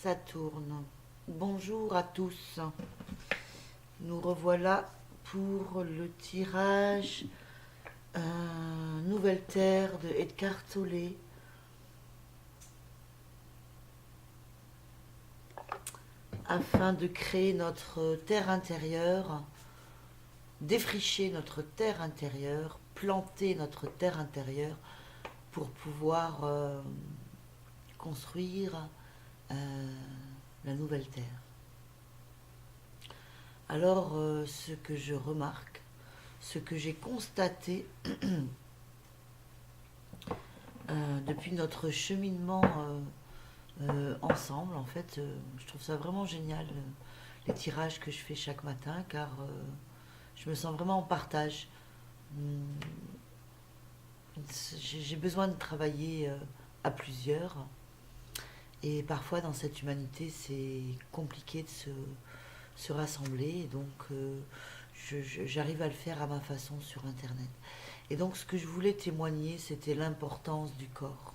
Ça tourne. Bonjour à tous. Nous revoilà pour le tirage Nouvelle Terre de Edgar Tolle, afin de créer notre terre intérieure, défricher notre terre intérieure, planter notre terre intérieure pour pouvoir construire la nouvelle terre. Alors, ce que je remarque, ce que j'ai constaté depuis notre cheminement ensemble, en fait, je trouve ça vraiment génial, les tirages que je fais chaque matin, car je me sens vraiment en partage. Hum, J'ai besoin de travailler à plusieurs, et parfois dans cette humanité, c'est compliqué de se rassembler, et donc j'arrive à le faire à ma façon sur Internet. Et donc ce que je voulais témoigner, c'était l'importance du corps.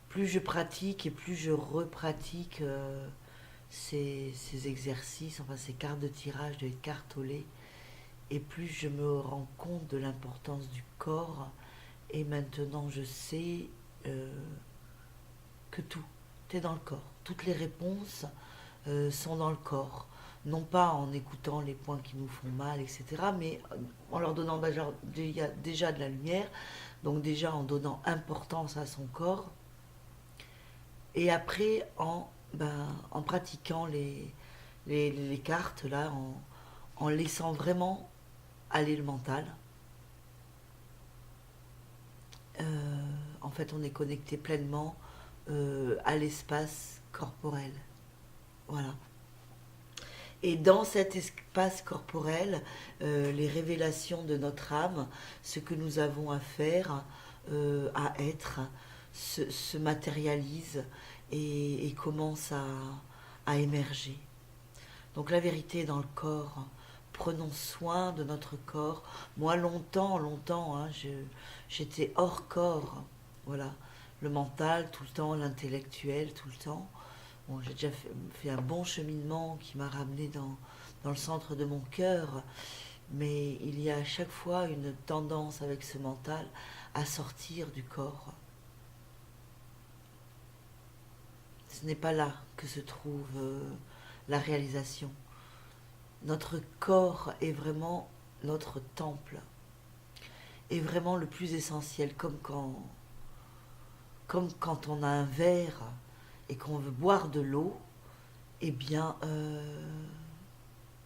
Plus je pratique et plus je repratique ces exercices, enfin ces cartes de tirage de Eckhart Tolle, et plus je me rends compte de l'importance du corps. Et maintenant je sais que tout est dans le corps. Toutes les réponses sont dans le corps. Non pas en écoutant les points qui nous font mal, etc., mais en leur donnant déjà de la lumière, donc déjà en donnant importance à son corps, et après en pratiquant les cartes, là, en laissant vraiment aller le mental. En fait, on est connecté pleinement à l'espace corporel. Voilà. Et dans cet espace corporel, les révélations de notre âme, ce que nous avons à faire, à être, se matérialisent et commencent à émerger. Donc la vérité est dans le corps. Prenons soin de notre corps. Moi, longtemps, hein, j'étais hors corps. Voilà. Le mental, tout le temps, l'intellectuel, tout le temps. Bon, j'ai déjà fait un bon cheminement qui m'a ramené dans le centre de mon cœur, mais il y a à chaque fois une tendance avec ce mental à sortir du corps. Ce n'est pas là que se trouve la réalisation. Notre corps est vraiment notre temple, est vraiment le plus essentiel, comme quand on a un verre et qu'on veut boire de l'eau, eh bien,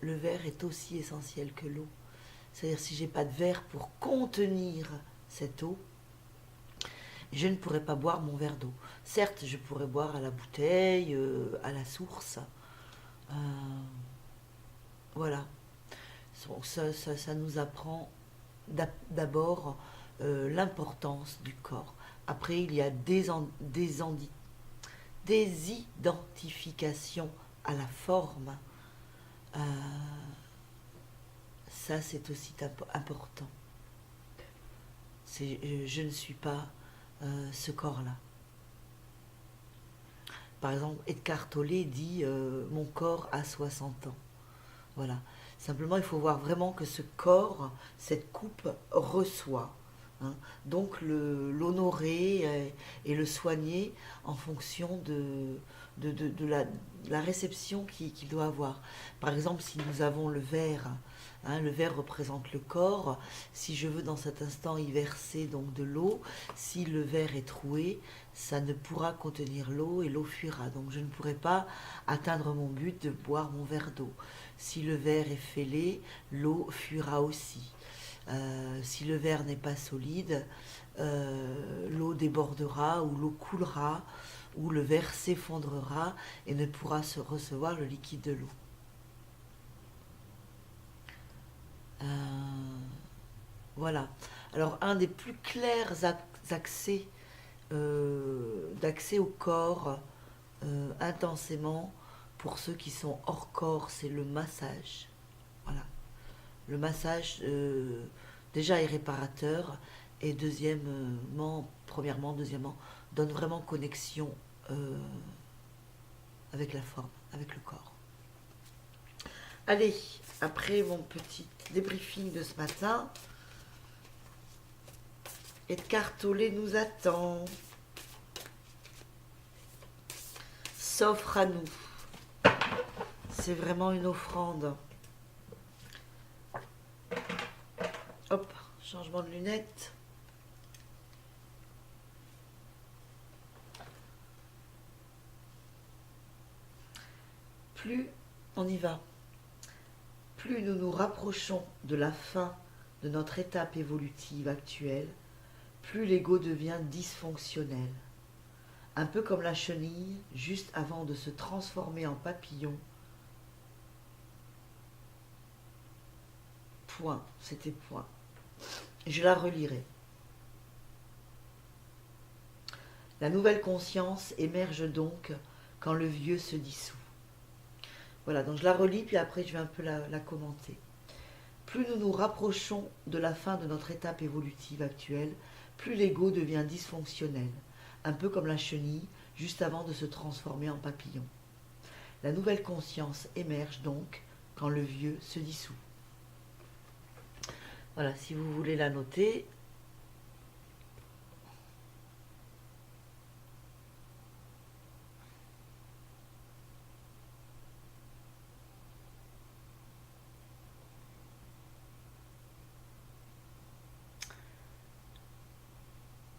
le verre est aussi essentiel que l'eau. C'est-à-dire, si j'ai pas de verre pour contenir cette eau, je ne pourrais pas boire mon verre d'eau. Certes, je pourrais boire à la bouteille, à la source. Euh, voilà. Donc ça nous apprend d'abord l'importance du corps. Après, il y a des identifications à la forme. Euh, Ça, c'est aussi important. Je ne suis pas ce corps-là. Par exemple, Edgar Tolle dit mon corps a 60 ans. Voilà. Simplement, il faut voir vraiment que ce corps, cette coupe, reçoit. Hein. Donc, l'honorer et le soigner en fonction de la réception qu'il doit avoir. Par exemple, si nous avons le verre, hein, le verre représente le corps. Si je veux dans cet instant y verser donc de l'eau, si le verre est troué, ça ne pourra contenir l'eau et l'eau fuira. Donc je ne pourrai pas atteindre mon but de boire mon verre d'eau. Si le verre est fêlé, l'eau fuira aussi. Si le verre n'est pas solide, l'eau débordera ou l'eau coulera ou le verre s'effondrera et ne pourra se recevoir le liquide de l'eau. Voilà. Alors un des plus clairs accès d'accès au corps intensément pour ceux qui sont hors corps, c'est le massage. Voilà. Le massage déjà est réparateur et deuxièmement, donne vraiment connexion avec la forme, avec le corps. Allez, après mon petit débriefing de ce matin, Edgar Tolle nous attend. S'offre à nous. C'est vraiment une offrande. Hop, changement de lunettes. Plus on y va, plus nous nous rapprochons de la fin de notre étape évolutive actuelle, plus l'ego devient dysfonctionnel. Un peu comme la chenille, juste avant de se transformer en papillon. Point, c'était point. Je la relirai. La nouvelle conscience émerge donc quand le vieux se dissout. Voilà, donc je la relis, puis après je vais un peu la commenter. Plus nous nous rapprochons de la fin de notre étape évolutive actuelle, plus l'ego devient dysfonctionnel, un peu comme la chenille, juste avant de se transformer en papillon. La nouvelle conscience émerge donc quand le vieux se dissout. Voilà, si vous voulez la noter.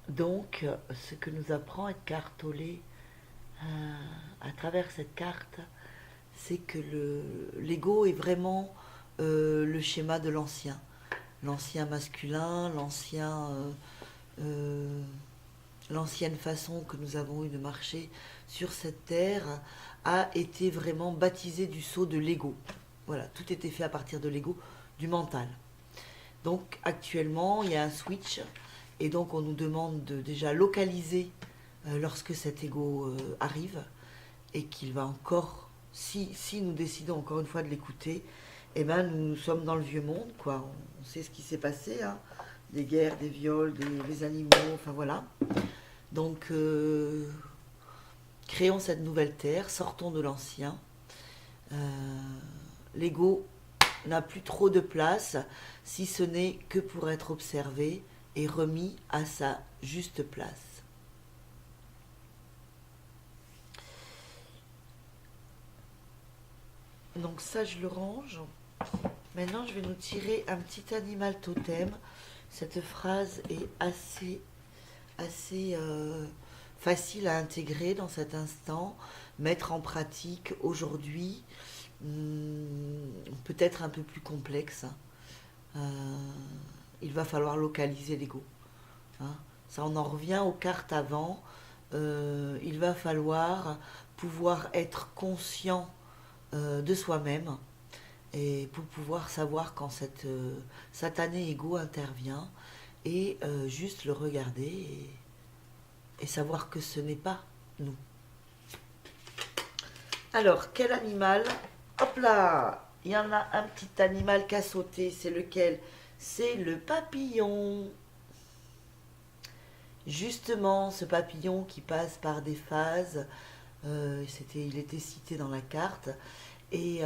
Donc, ce que nous apprend Edgar Tolle à travers cette carte, c'est que l'ego est vraiment le schéma de l'ancien. L'ancien masculin, l'ancienne façon que nous avons eue de marcher sur cette terre a été vraiment baptisée du sceau de l'ego. Voilà, tout était fait à partir de l'ego, du mental. Donc actuellement, il y a un switch, et donc on nous demande de déjà localiser lorsque cet ego arrive, et qu'il va encore, si nous décidons encore une fois de l'écouter, eh ben nous sommes dans le vieux monde, quoi. On sait ce qui s'est passé, hein. Des guerres, des viols, des animaux, enfin voilà. Donc, créons cette nouvelle terre, sortons de l'ancien. L'ego n'a plus trop de place, si ce n'est que pour être observé et remis à sa juste place. Donc ça, je le range. Maintenant, je vais nous tirer un petit animal totem. Cette phrase est assez facile à intégrer dans cet instant, mettre en pratique aujourd'hui, peut-être un peu plus complexe. Il va falloir localiser l'ego. Hein. Ça, on en revient aux cartes avant. Il va falloir pouvoir être conscient de soi-même, et pour pouvoir savoir quand cette satané ego intervient, et juste le regarder et savoir que ce n'est pas nous. Alors, quel animal? Hop là, il y en a un petit animal qui a sauté, c'est lequel? C'est le papillon. Justement, ce papillon qui passe par des phases, il était cité dans la carte, et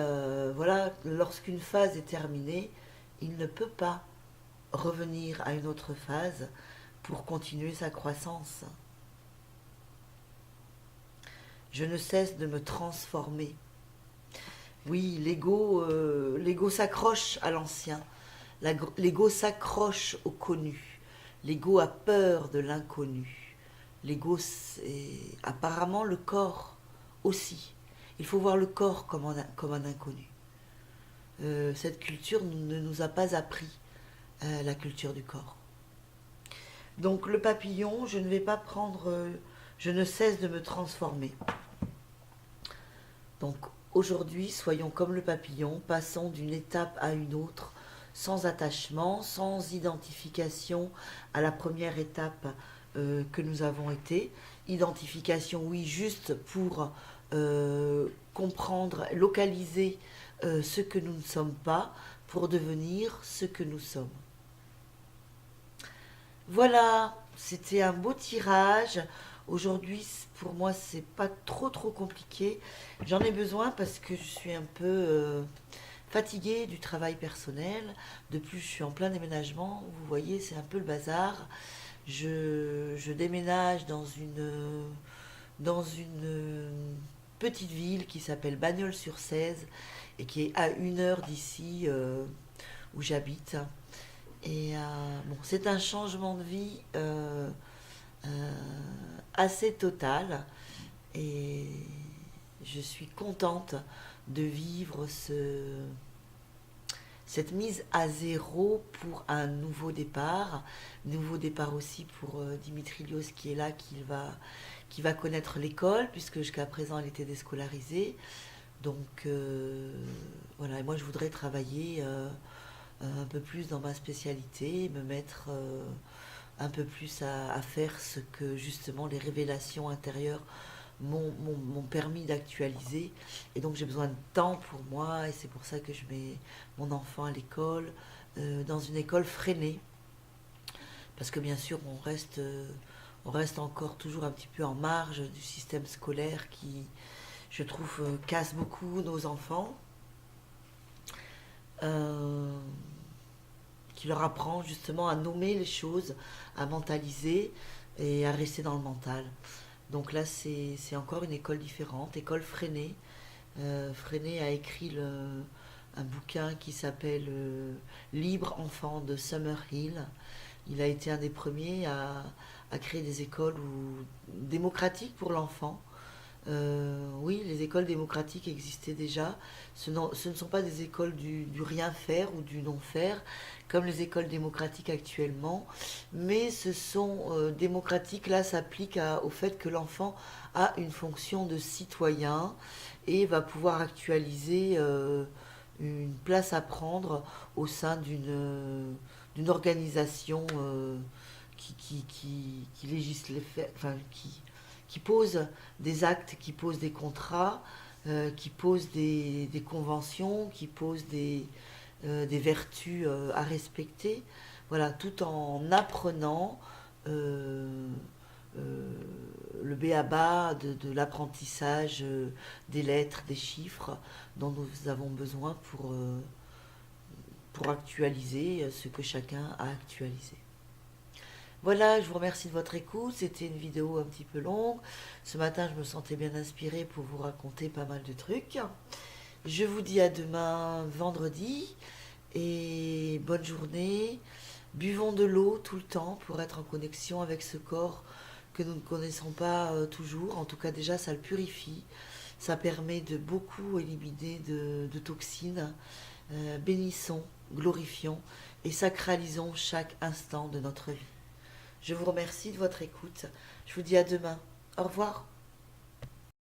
voilà, lorsqu'une phase est terminée, il ne peut pas revenir à une autre phase pour continuer sa croissance. Je ne cesse de me transformer. Oui, l'ego s'accroche à l'ancien, l'ego s'accroche au connu, l'ego a peur de l'inconnu, l'ego, c'est apparemment le corps aussi. Il faut voir le corps comme un inconnu. Cette culture ne nous a pas appris la culture du corps. Donc le papillon, je ne vais pas prendre... je ne cesse de me transformer. Donc aujourd'hui, soyons comme le papillon, passons d'une étape à une autre, sans attachement, sans identification à la première étape que nous avons été. Identification, oui, juste pour comprendre, localiser ce que nous ne sommes pas, pour devenir ce que nous sommes. Voilà, c'était un beau tirage. Aujourd'hui, pour moi, c'est pas trop compliqué. J'en ai besoin parce que je suis un peu fatiguée du travail personnel. De plus, je suis en plein déménagement. Vous voyez, c'est un peu le bazar. Je déménage dans une petite ville qui s'appelle Bagnols-sur-Cèze et qui est à 1 heure d'ici où j'habite. Et bon, c'est un changement de vie euh, assez total et je suis contente de vivre cette mise à zéro pour un nouveau départ. Nouveau départ aussi pour Dimitri Lios qui est là, qui va connaître l'école, puisque jusqu'à présent elle était déscolarisée. Donc voilà, et moi je voudrais travailler un peu plus dans ma spécialité, me mettre un peu plus à faire ce que justement les révélations intérieures m'ont permis d'actualiser. Et donc j'ai besoin de temps pour moi et c'est pour ça que je mets mon enfant à l'école, dans une école freinée. Parce que bien sûr on reste encore toujours un petit peu en marge du système scolaire qui, je trouve, casse beaucoup nos enfants. Euh, qui leur apprend justement à nommer les choses, à mentaliser et à rester dans le mental. Donc là, c'est encore une école différente, école Freinet. Freinet a écrit un bouquin qui s'appelle Libre enfant de Summerhill. Il a été un des premiers à créer des écoles démocratiques pour l'enfant. Oui, les écoles démocratiques existaient déjà. Ce ne sont pas des écoles du rien faire ou du non faire, comme les écoles démocratiques actuellement, mais ce sont démocratiques, là, s'applique au fait que l'enfant a une fonction de citoyen et va pouvoir actualiser une place à prendre au sein d'une organisation qui législe, enfin, qui pose des actes, qui pose des contrats, qui pose des conventions, qui pose des vertus à respecter. Voilà, tout en apprenant euh, euh, le b.a.-ba de l'apprentissage des lettres, des chiffres dont nous avons besoin pour actualiser ce que chacun a actualisé. Voilà, je vous remercie de votre écoute. C'était une vidéo un petit peu longue. Ce matin, je me sentais bien inspirée pour vous raconter pas mal de trucs. Je vous dis à demain, vendredi, et bonne journée. Buvons de l'eau tout le temps pour être en connexion avec ce corps que nous ne connaissons pas toujours. En tout cas, déjà, ça le purifie. Ça permet de beaucoup éliminer de toxines. Bénissons, glorifions et sacralisons chaque instant de notre vie. Je vous remercie de votre écoute. Je vous dis à demain. Au revoir.